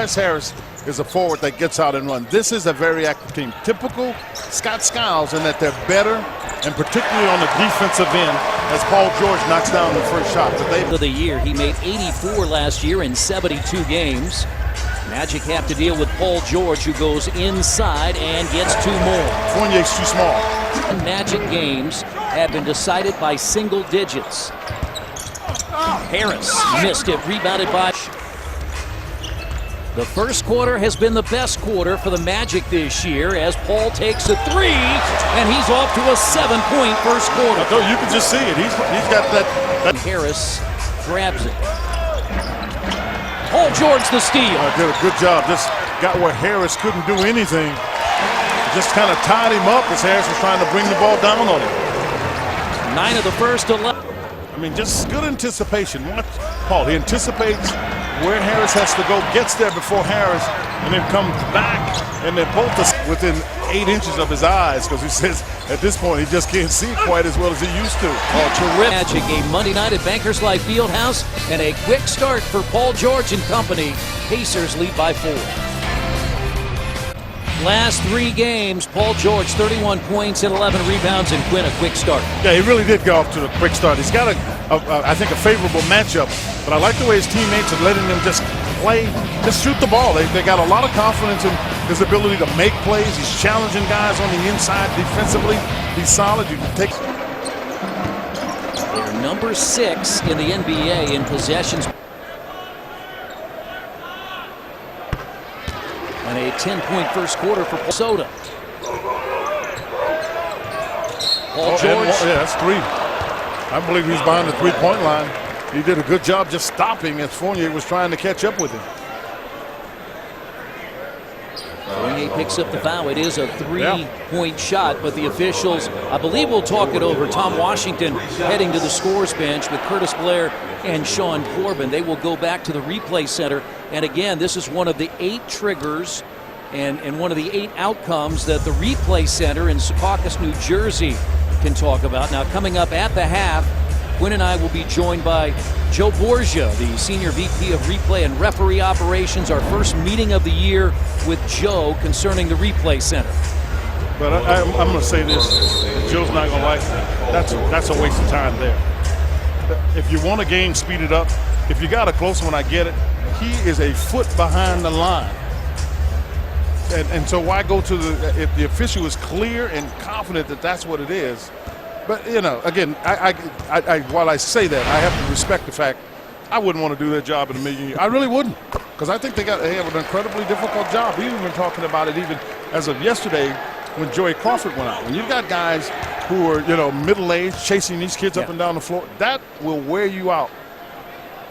Tobias Harris is a forward that gets out and runs. This is a very active team. Typical Scott Skiles in that they're better, and particularly on the defensive end, as Paul George knocks down the first shot. But of the year, he made 84 last year in 72 games. Magic have to deal with Paul George, who goes inside and gets 2 more. Fournier's too small. Magic games have been decided by single digits. Harris missed it, rebounded by. The first quarter has been the best quarter for the Magic this year as Paul takes a 3, and he's off to a 7-point first quarter. You can just see it. He's got that. Harris grabs it. Paul George the steal. Did a good job. Just got where Harris couldn't do anything. Just kind of tied him up as Harris was trying to bring the ball down on him. 9 of the first 11. I mean, just good anticipation. Watch Paul. He anticipates where Harris has to go, gets there before Harris, and then comes back, and they're both within 8 inches of his eyes, because he says at this point he just can't see quite as well as he used to. Terrific Magic game Monday night at Bankers Life Fieldhouse, and a quick start for Paul George and company. Pacers lead by 4. Last 3 games, Paul George 31 points and 11 rebounds, and Quinn a quick start. Yeah, he really did go off to a quick start. He's got I think a favorable matchup, but I like the way his teammates are letting him just play, just shoot the ball. They got a lot of confidence in his ability to make plays. He's challenging guys on the inside defensively. He's solid. You can take. They're number 6 in the NBA in possessions. And a 10-point first quarter for Minnesota. Paul George. Yeah, that's 3. I believe he's behind the 3-point line. He did a good job just stopping as Fournier was trying to catch up with him. Fournier picks up the foul. It is a 3-point shot, but the officials, I believe, will talk it over. Tom Washington heading to the scores bench with Curtis Blair and Sean Corbin. They will go back to the replay center. And again, this is one of the 8 triggers and one of the 8 outcomes that the replay center in Secaucus, New Jersey can talk about. Now, coming up at the half, Quinn and I will be joined by Joe Borgia, the Senior VP of Replay and Referee Operations, our first meeting of the year with Joe concerning the replay center. But I'm going to say this, Joe's not going to like it. That's a waste of time there. If you want a game speeded up, if you got a close one, I get it. He is a foot behind the line. And so why go to if the official is clear and confident that that's what it is. But, you know, again, while I say that, I have to respect the fact I wouldn't want to do their job in a million years. I really wouldn't, because I think they have an incredibly difficult job. We've been talking about it even as of yesterday when Joey Crawford went out. When you've got guys who are, you know, middle-aged, chasing these kids up and down the floor, that will wear you out.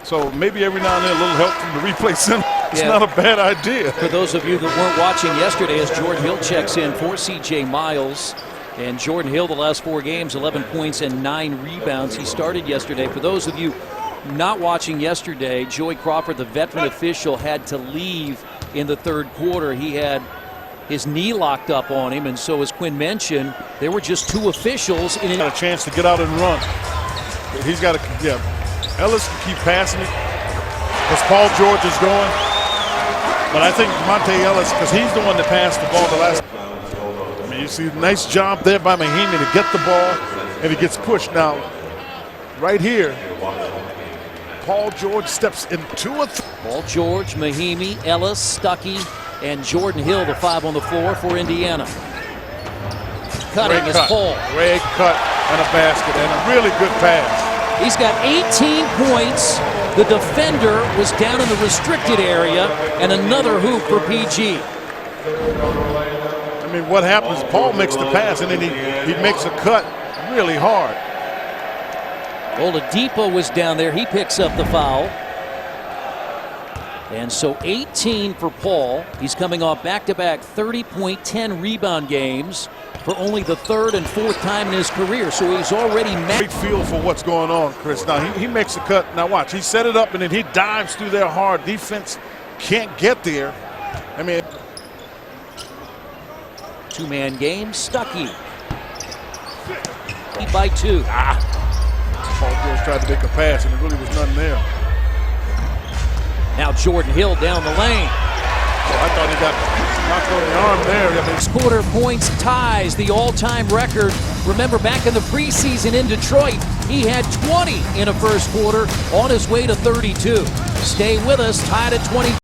So maybe every now and then a little help from the replay center. It's not a bad idea. For those of you that weren't watching yesterday, as Jordan Hill checks in for C.J. Miles. And Jordan Hill, the last 4 games, 11 points and 9 rebounds. He started yesterday. For those of you not watching yesterday, Joey Crawford, the veteran official, had to leave in the 3rd quarter. He had his knee locked up on him, and so as Quinn mentioned, there were just 2 officials in a chance to get out and run. He's got to, Ellis can keep passing it because Paul George is going. But I think Monte Ellis, because he's the one that passed the ball the last. I mean, you see, nice job there by Mahinmi to get the ball, and he gets pushed. Now, right here, Paul George steps into a. Paul George, Mahinmi, Ellis, Stuckey, and Jordan Hill, the 5 on the floor for Indiana. Cutting is Paul. Great cut and a basket and a really good pass. He's got 18 points. The defender was down in the restricted area, and another hoop for PG. I mean, what happens? Paul makes the pass, and then he makes a cut really hard. Oladipo was down there. He picks up the foul. And so 18 for Paul. He's coming off back-to-back 30-point, 10-rebound games for only the 3rd and 4th time in his career. So he's already great feel for what's going on, Chris. Now, he makes a cut. Now, watch. He set it up, and then he dives through there hard. Defense can't get there. I mean, 2-man game. Stuckey. By 2. Paul George tried to make a pass, and there really was nothing there. Now Jordan Hill down the lane. thought he got knocked on the arm there. I mean, First quarter points ties the all-time record. Remember, back in the preseason in Detroit, he had 20 in a first quarter on his way to 32. Stay with us, tied at 20.